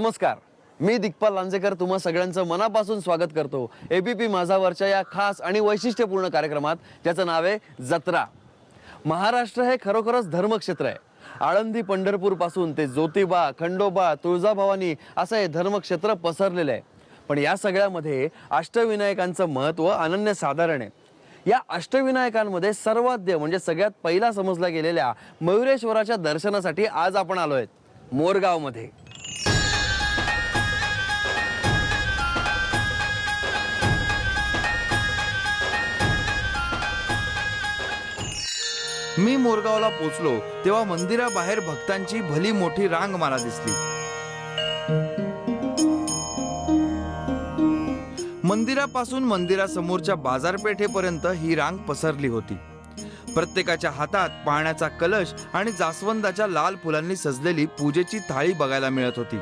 नमस्कार, मी दिग्पाल लांजेकर तुम्हा सगळ्यांचं मनापासून स्वागत करतो एबीपी माझावरच्या या खास आणि वैशिष्ट्यपूर्ण कार्यक्रमात, ज्याचं नाव आहे जत्रा. महाराष्ट्र हे खरोखरच धर्मक्षेत्र आहे. आळंदी पंढरपूर पासून ते ज्योतिबा, खंडोबा, तुळजाभवानी असं हे धर्मक्षेत्र पसरलेलं आहे. पण या सगळ्यामध्ये अष्टविनायकांचं महत्त्व अनन्यसाधारण आहे. या अष्टविनायकांमध्ये सर्वाध्य म्हणजे सगळ्यात पहिला समजला गेलेल्या मयुरेश्वराच्या दर्शनासाठी आज आपण आलोय मोरगावमध्ये. मी मोरगावला पोचलो तेव्हा मंदिराबाहेर भक्तांची भली मोठी रांग मला दिसली. मंदिरापासून मंदिरासमोरच्या बाजारपेठेपर्यंत ही रांग पसरली होती. प्रत्येकाच्या हातात पाण्याचा कलश आणि जास्वंदाच्या लाल फुलांनी सजलेली पूजेची थाळी बघायला मिळत होती.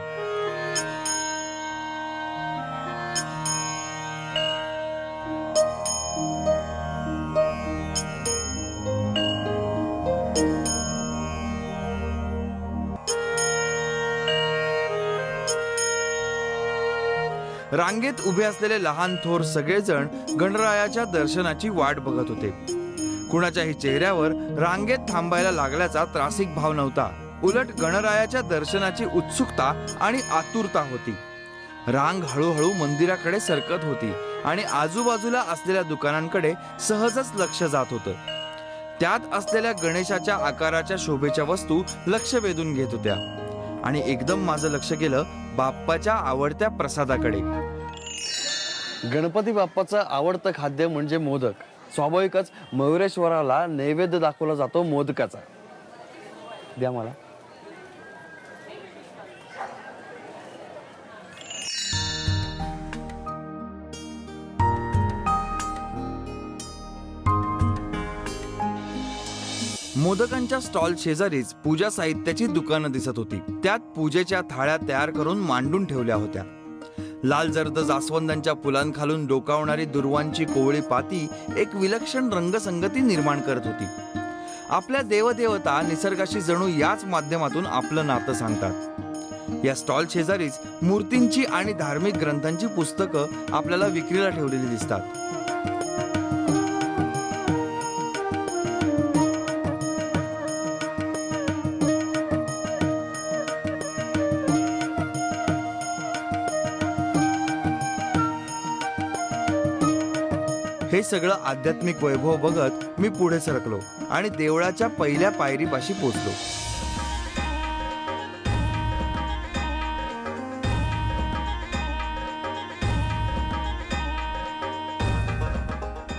रांगेत उभे असलेले लहान थोर सगळेजण गणरायाच्या दर्शनाची वाट बघत होते. कुणाच्याही चेहऱ्यावर रांगेत थांबायला लागल्याचा त्रासिक भाव नव्हता. उलट गणरायाच्या दर्शनाची उत्सुकता आणि आतुरता होती. रांग हळूहळू मंदिराकडे सरकत होती आणि आजूबाजूला असलेल्या दुकानांकडे सहजच लक्ष जात होतं. त्यात असलेल्या गणेशाच्या आकाराच्या शोभेच्या वस्तू लक्ष वेधून घेत होत्या. आणि एकदम माझं लक्ष गेलं बाप्पाच्या आवडत्या प्रसादाकडे. गणपती बाप्पाचं आवडतं खाद्य म्हणजे मोदक. स्वाभाविकच मयुरेश्वराला नैवेद्य दाखवला जातो मोदकाचा. द्या मला. मोदकांच्या स्टॉल शेजारीच पूजा साहित्याची दुकानं दिसत होती. त्यात पूजेच्या थाळ्या तयार करून मांडून ठेवल्या होत्या. लाल जर्द जास्वंदांच्या फुलांखालून डोकावणारी दुर्वांची कोवळी पाती एक विलक्षण रंगसंगती निर्माण करत होती. आपल्या देवदेवता निसर्गाशी जणू याच माध्यमातून आपलं नातं सांगतात. या स्टॉल शेजारीच मूर्तींची आणि धार्मिक ग्रंथांची पुस्तकं आपल्याला विक्रीला ठेवलेली दिसतात. हे सगळं आध्यात्मिक वैभव बघत मी पुढे सरकलो आणि देवळाच्या पहिल्या पायरीपाशी पोचलो.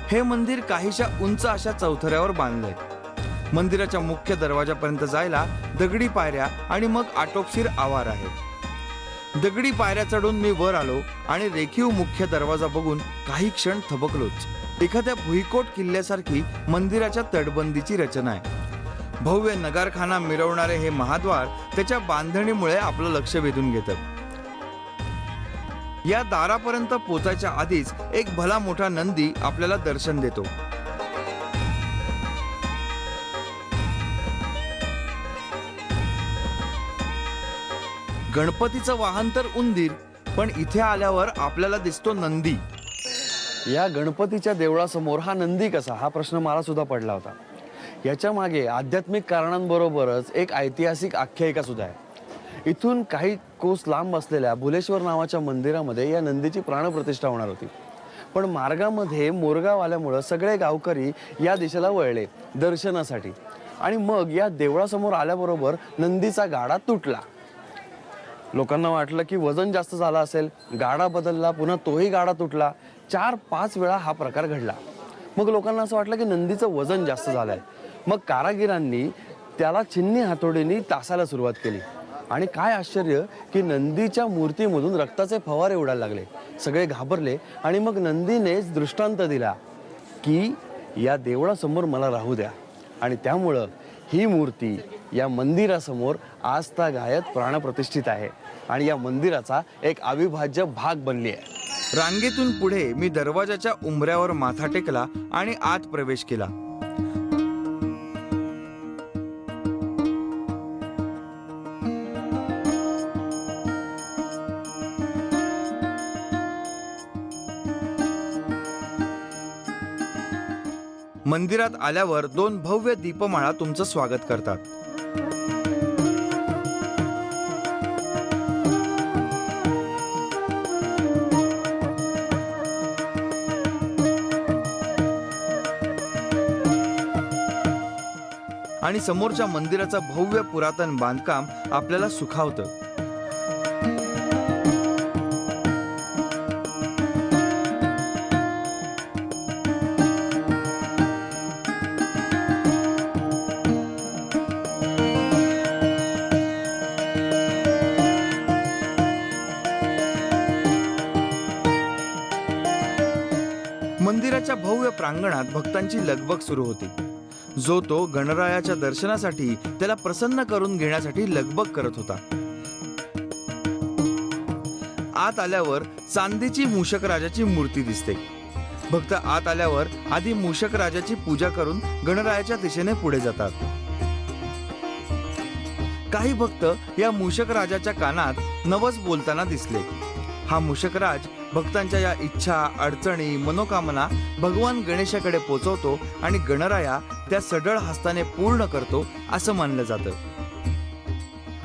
हे मंदिर काहीशा उंच अशा चौथऱ्यावर बांधलंय. मंदिराच्या मुख्य दरवाजापर्यंत जायला दगडी पायऱ्या आणि मग आटोपशीर आवार आहे. दगडी पायऱ्या चढून मी वर आलो आणि रेखीव मुख्य दरवाजा बघून काही क्षण थबकलोच. एखाद्या भुईकोट किल्ल्यासारखी मंदिराच्या तटबंदीची रचना आहे. भव्य नगारखाना मिरवणारे हे महाद्वार त्याच्या बांधणीमुळे आपलं लक्ष वेधून घेतं. या दारापर्यंत पोचायच्या आधीच एक भला मोठा नंदी आपल्याला दर्शन देतो. गणपतीचं वाहन तर उंदीर, पण इथे आल्यावर आपल्याला दिसतो नंदी. या गणपतीच्या देवळासमोर हा नंदी कसा, हा प्रश्न मला सुद्धा पडला होता. याच्या मागे आध्यात्मिक कारणांबरोबरच एक ऐतिहासिक आख्यायिका सुद्धा आहे. इथून काही कोस लांब असलेल्या भुलेश्वर नावाच्या मंदिरामध्ये या नंदीची प्राणप्रतिष्ठा होणार होती. पण मार्गामध्ये मोरगाव आल्यामुळं सगळे गावकरी या दिशेला वळले दर्शनासाठी. आणि मग या देवळासमोर आल्याबरोबर नंदीचा गाडा तुटला. लोकांना वाटलं की वजन जास्त झालं असेल. गाडा बदलला, पुन्हा तोही गाडा तुटला. 4-5 वेळा हा प्रकार घडला. मग लोकांना असं वाटलं की नंदीचं वजन जास्त झालंय. मग कारागिरांनी त्याला छिन्नी हातोडीने तासायला सुरुवात केली. आणि काय आश्चर्य की नंदीच्या मूर्तीमधून रक्ताचे फवारे उडायला लागले. सगळे घाबरले आणि मग नंदीनेच दृष्टांत दिला की या देवळासमोर मला राहू द्या. आणि त्यामुळं ही मूर्ती या मंदिरासमोर आजतागायत प्राणप्रतिष्ठित आहे आणि या मंदिराचा एक अविभाज्य भाग बनली आहे. रांगेतून पुढे मी दरवाजाच्या उंबऱ्यावर माथा टेकला आणि आत प्रवेश केला. मंदिरात आल्यावर 2 भव्य दीपमाळा तुमचं स्वागत करतात. आणि समोरच्या मंदिराचं भव्य पुरातन बांधकाम आपल्याला सुखावतं. मंदिराच्या भव्य प्रांगणात भक्तांची लगबग सुरू होती. जो तो गणरायाच्या दर्शनासाठी त्याला प्रसन्न करून घेण्यासाठी लगबग करत होता. आत आल्यावर चांदीची मूषक राजाची मूर्ती दिसते. भक्त आत आल्यावर आधी मूषक राजाची पूजा करून गणरायाच्या दिशेने पुढे जातात. काही भक्त या मूषक राजाच्या कानात नवस बोलताना दिसले. हा मूषकराज भक्तांच्या या इच्छा, अडचणी, मनोकामना भगवान गणेशाकडे पोचवतो आणि गणराया त्या सढळ हस्ताने पूर्ण करतो असं मानलं जातं.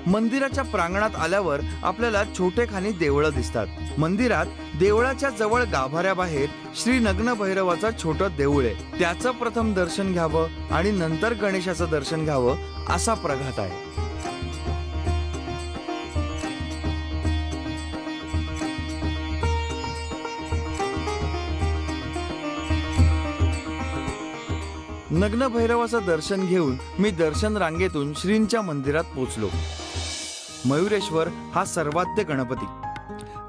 मंदिराच्या प्रांगणात आल्यावर आपल्याला छोटेखानी देवळं दिसतात. मंदिरात देवळाच्या जवळ गाभाऱ्याबाहेर श्री नग्न भैरवाचं छोटं देऊळ आहे. त्याचं प्रथम दर्शन घ्यावं आणि नंतर गणेशाचं दर्शन घ्यावं असा प्रघात आहे. नग्न भैरवाचं दर्शन घेऊन मी दर्शन रांगेतून श्रींच्या मंदिरात पोचलो. मयुरेश्वर हा सर्वाद्य गणपती.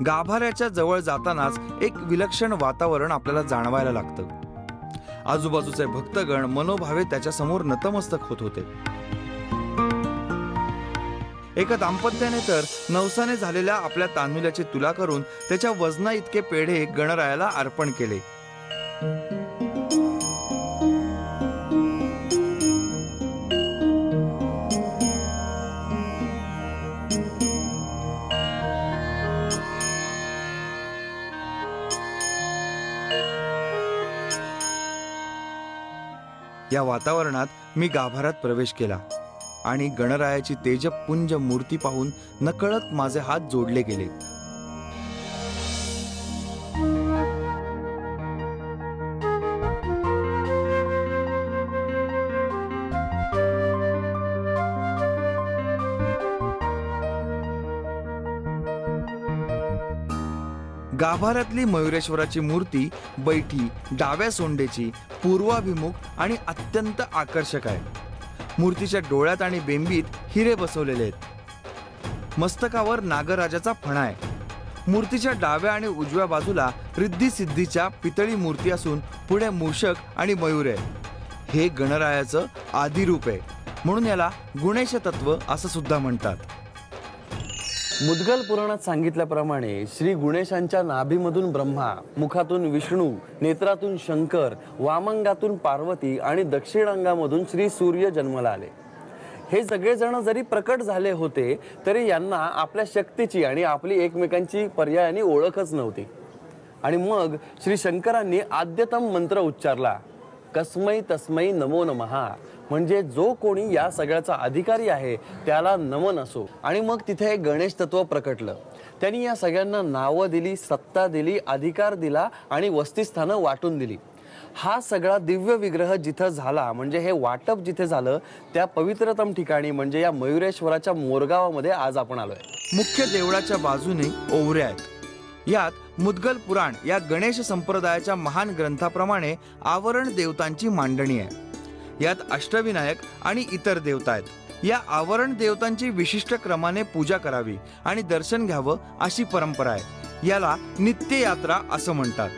गाभाऱ्याच्या जवळ जातानाच एक विलक्षण वातावरण आपल्याला जाणवायला लागतं. आजूबाजूचे भक्तगण मनोभावे त्याच्या समोर नतमस्तक होत होते. एका दाम्पत्याने तर नवसाने झालेल्या आपल्या तांदुल्याची तुला करून त्याच्या वजना इतके पेढे गणरायाला अर्पण केले. या वातावरणात मी गाभाऱ्यात प्रवेश केला आणि गणरायाची तेजपुंज मूर्ती पाहून नकळत माझे हात जोडले गेले. गाभाऱ्यातली मयुरेश्वराची मूर्ती बैठी, डाव्या सोंडेची, पूर्वाभिमुख आणि अत्यंत आकर्षक आहे. मूर्तीच्या डोळ्यात आणि बेंबीत हिरे बसवलेले आहेत. मस्तकावर नागराजाचा फणा आहे. मूर्तीच्या डाव्या आणि उजव्या बाजूला रिद्धी सिद्धीच्या पितळी मूर्ती असून पुढे मूषक आणि मयूर आहे. हे गणरायाचं आदिरूप आहे, म्हणून याला गुणेश तत्व असं सुद्धा म्हणतात. मुद्गल पुराणात सांगितल्याप्रमाणे श्री गुणेशांच्या नाभीमधून ब्रह्मा, मुखातून विष्णू, नेत्रातून शंकर, वामंगातून पार्वती आणि दक्षिणांगामधून श्री सूर्य जन्माला आले. हे सगळेजण जरी प्रकट झाले होते तरी यांना आपल्या शक्तीची आणि आपली एकमेकांची पर्यायाने ओळखच नव्हती. आणि मग श्री शंकरांनी आद्यतम मंत्र उच्चारला, कस्मै तस्मै नमो नमः, म्हणजे जो कोणी या सगळ्याचा अधिकारी आहे त्याला नमन असो. आणि मग तिथे गणेश तत्व प्रकटलं. त्यांनी या सगळ्यांना नावं दिली, सत्ता दिली, अधिकार दिला आणि वस्तीस्थानं वाटून दिली. हा सगळा दिव्य विग्रह जिथं झाला, म्हणजे हे वाटप जिथे झालं त्या पवित्रतम ठिकाणी म्हणजे या मयुरेश्वराच्या मोरगावामध्ये आज आपण आलोय. मुख्य देवळाच्या बाजूने ओवऱ्या आहेत. यात मुद्गल पुराण या गणेश संप्रदायाच्या महान ग्रंथाप्रमाणे आवरण देवतांची मांडणी आहे. यात अष्टविनायक आणि इतर देवता आहेत. या आवरण देवतांची विशिष्ट क्रमाने पूजा करावी आणि दर्शन घ्यावं अशी परंपरा आहे. याला नित्ययात्रा असं म्हणतात.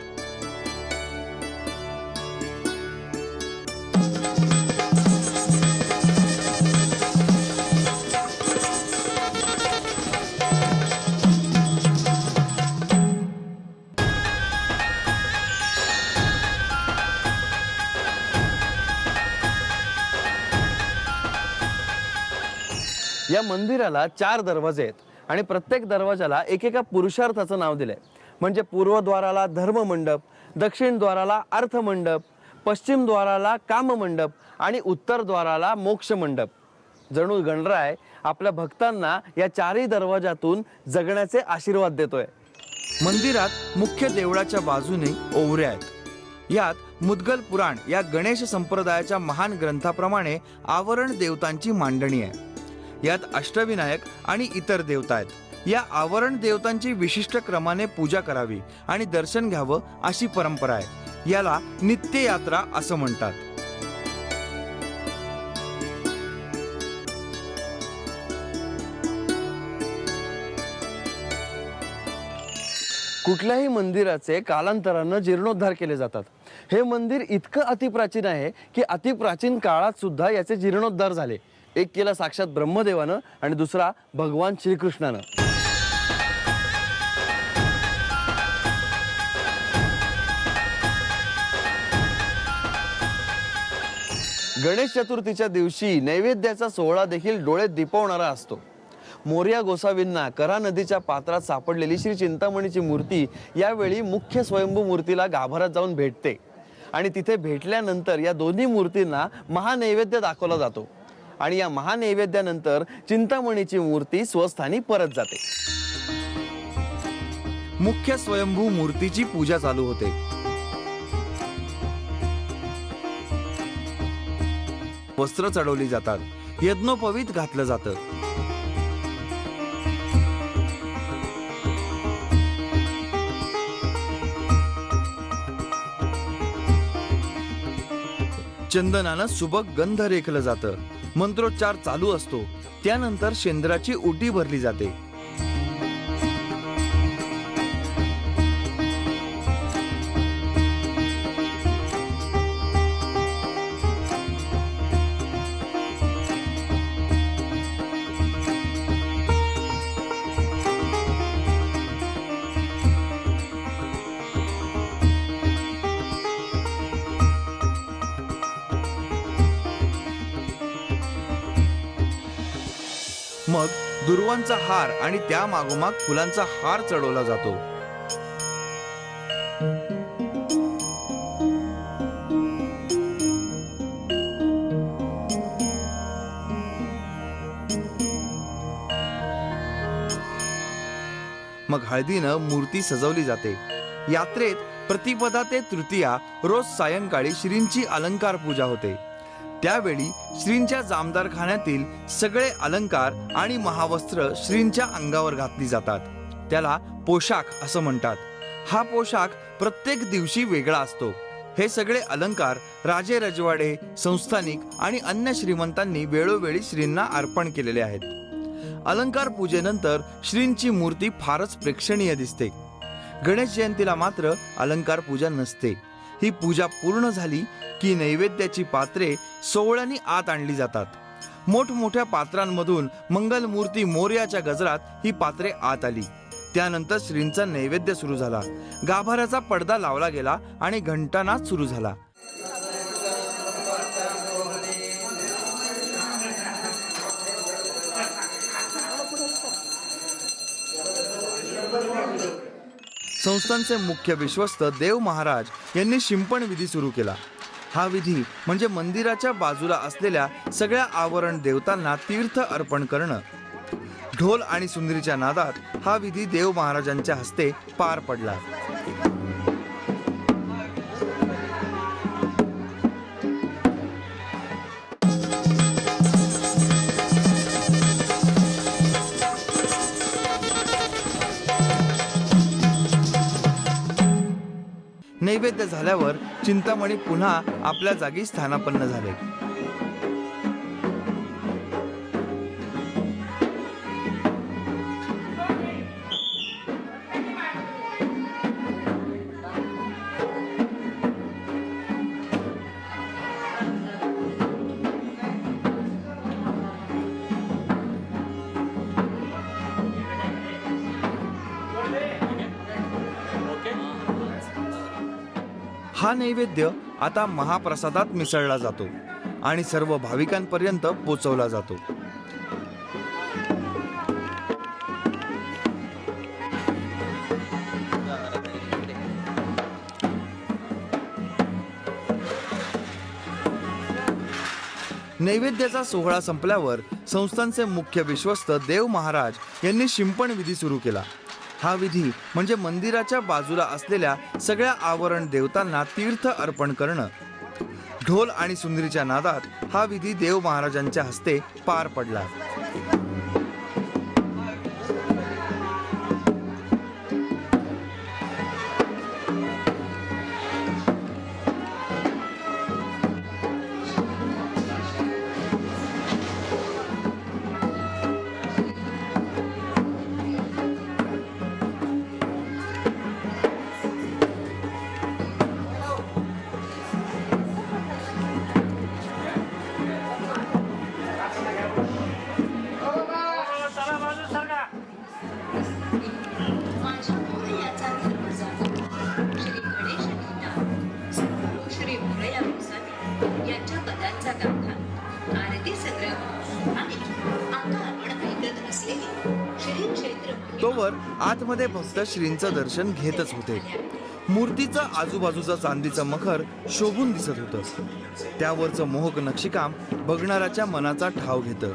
या मंदिराला 4 दरवाजे आहेत आणि प्रत्येक दरवाजाला एकेका पुरुषार्थाचं नाव दिलंय. म्हणजे पूर्वद्वाराला धर्ममंडप, दक्षिण द्वाराला अर्थमंडप, पश्चिम द्वाराला काम मंडप आणि उत्तर द्वाराला मोक्ष मंडप. जणू गणराय आपल्या भक्तांना या चारही दरवाजातून जगण्याचे आशीर्वाद देतोय. मंदिरात मुख्य देवळाच्या बाजूने ओवऱ्या आहेत. यात मुद्गल पुराण या गणेश संप्रदायाच्या महान ग्रंथाप्रमाणे आवरण देवतांची मांडणी आहे. यात अष्टविनायक आणि इतर देवता आहेत. या आवरण देवतांची विशिष्ट क्रमाने पूजा करावी आणि दर्शन घ्यावं अशी परंपरा आहे. याला नित्ययात्रा असं म्हणतात. कुठल्याही मंदिराचे कालांतरानं जीर्णोद्धार केले जातात. हे मंदिर इतकं अतिप्राचीन आहे की अतिप्राचीन काळात सुद्धा याचे जीर्णोद्धार झाले. एक केला साक्षात ब्रह्मदेवानं आणि दुसरा भगवान श्रीकृष्णानं. गणेश चतुर्थीच्या दिवशी नैवेद्याचा सोहळा देखील डोळे दिपवणारा असतो. मोरया गोसावींना करा नदीच्या पात्रात सापडलेली श्री चिंतामणीची मूर्ती यावेळी मुख्य स्वयंभू मूर्तीला गाभारात जाऊन भेटते आणि तिथे भेटल्यानंतर या दोन्ही मूर्तींना महानैवेद्य दाखवला जातो आणि या महानैवेद्यानंतर चिंतामणीची मूर्ती स्वस्थानी परत जाते. मुख्य स्वयंभू मूर्तीची पूजा चालू होते. वस्त्र चढवली जातात. यज्ञोपवीत घातलं जातं. चंदनानं सुबक गंध रेखलं जातं. मंत्रोच्चार चालू असतो. त्यानंतर शेंद्राची ओटी भरली जाते. मग दुर्वांचा हार आणि त्या मागोमाग फुलांचा हार चढवला जातो. मग हळदीनं मूर्ती सजवली जाते. यात्रेत प्रतिपदा ते तृतीया रोज सायंकाळी श्रींची अलंकार पूजा होते. त्यावेळी श्रींच्या जामदारखान्यातील सगळे अलंकार आणि महावस्त्र श्रींच्या अंगावर घातली जातात. त्याला पोशाख असं म्हणतात. हा पोशाख प्रत्येक दिवशी वेगळा असतो. हे सगळे अलंकार राजे रजवाडे, संस्थानिक आणि अन्य श्रीमंतांनी वेळोवेळी श्रींना अर्पण केलेले आहेत. अलंकार पूजेनंतर श्रींची मूर्ती फारच प्रेक्षणीय दिसते. गणेश जयंतीला मात्र अलंकार पूजा नसते. ही पूजा पूर्ण झाली की नैवेद्याची पात्रे सोहळ्याने आत आणली जातात. मोठमोठ्या पात्रांमधून मंगल मूर्ती मोरयाच्या गजरात ही पात्रे आत आली. त्यानंतर श्रींचा नैवेद्य सुरू झाला. गाभाऱ्याचा पडदा लावला गेला आणि घंटानाद सुरू झाला. संस्थांचे मुख्य विश्वस्त देव महाराज यांनी शिंपण विधी सुरू केला. हा विधी म्हणजे मंदिराच्या बाजूला असलेल्या सगळ्या आवरण देवतांना तीर्थ अर्पण करणं. ढोल आणि सुंदरीच्या नादात हा विधी देव महाराजांच्या हस्ते पार पडला. नैवेद्य झाल्यावर चिंतामणी पुन्हा आपल्या जागी स्थानापन्न झाले. हा नैवेद्य आता महाप्रसादात मिसळला जातो आणि सर्व भाविकांपर्यंत पोचवला जातो. नैवेद्याचा सोहळा संपल्यावर संस्थानचे मुख्य विश्वस्त देव महाराज यांनी शिंपण विधी सुरू केला। हा विधी म्हणजे मंदिराच्या बाजूला असलेल्या सगळ्या आवरण देवतांना तीर्थ अर्पण करणं। ढोल आणि सुंदरीच्या नादात हा विधी देव महाराजांच्या हस्ते पार पडला। तोवर आतमध्ये भक्त श्रींचं दर्शन घेतच होते। मूर्तीचं आजूबाजूचं चांदीचं मखर शोभून दिसत होतं। त्यावरचं मोहक नक्षीकाम बघणाऱ्याच्या मनाचा ठाव घेतं।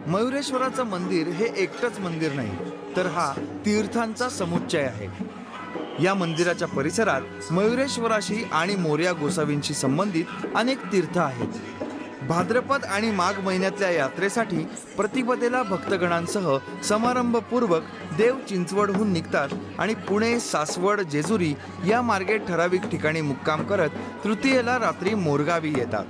मयुरेश्वराचं मंदिर हे एकटंच मंदिर नाही, तर हा तीर्थांचा समुच्चय आहे। या मंदिराच्या परिसरात मयुरेश्वराशी आणि मोरया गोसावींशी संबंधित अनेक तीर्थ आहेत। भाद्रपद आणि माघ महिन्यातल्या यात्रेसाठी प्रतिपदेला भक्तगणांसह समारंभपूर्वक देव चिंचवडहून निघतात आणि पुणे, सासवड, जेजुरी या मार्गे ठराविक ठिकाणी मुक्काम करत तृतीयेला रात्री मोरगावी येतात।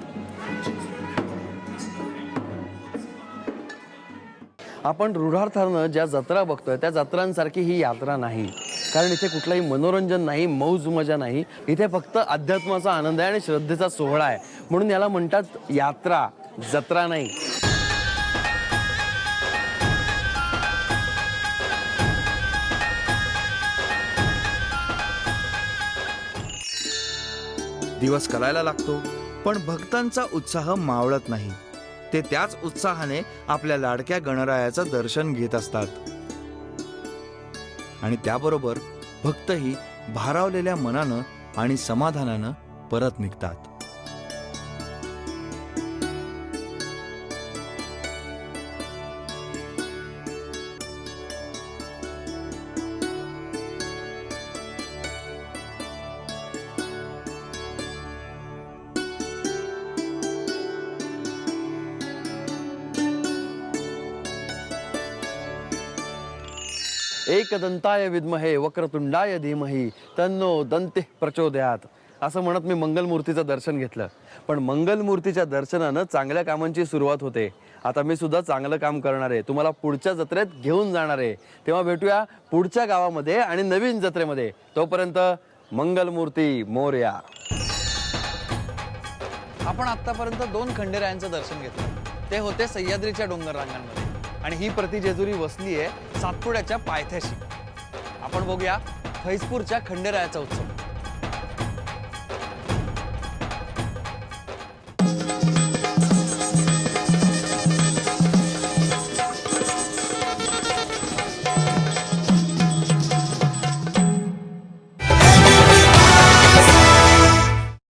आपण रूढार्थानं ज्या जत्रा बघतोय त्या जत्रांसारखी ही यात्रा नाही, कारण इथे कुठलाही मनोरंजन नाही, मौज मजा नाही। इथे फक्त अध्यात्माचा आनंद आहे आणि श्रद्धेचा सोहळा आहे, म्हणून याला म्हणतात यात्रा, जत्रा नाही। दिवस करायला लागतो, पण भक्तांचा उत्साह मावळत नाही। ते त्याच उत्साहाने आपल्या लाडक्या गणरायाचं दर्शन घेत असतात आणि त्याबरोबर भक्तही भारावलेल्या मनानं आणि समाधानानं परत निघतात। एकदंताय विद्महे वक्रतुंडाय धीमहि तन्नो दंते प्रचोदयात असं म्हणत मी मंगलमूर्तीचं दर्शन घेतलं। पण मंगलमूर्तीच्या दर्शनानं चांगल्या कामांची सुरुवात होते। आता मी सुद्धा चांगलं काम करणार आहे, तुम्हाला पुढच्या जत्रेत घेऊन जाणार आहे। तेव्हा भेटूया पुढच्या गावामध्ये आणि नवीन जत्रेमध्ये। तोपर्यंत मंगलमूर्ती मोरया। आपण आतापर्यंत 2 खंडेरायांचं दर्शन घेतलं। ते होते सह्याद्रीच्या डोंगर रांगांमध्ये आणि ही प्रति जेजुरी वसली आहे सातपुड्याच्या पायथ्याशी। आपण बघूया फैजपूरच्या खंडेरायाचा उत्सव।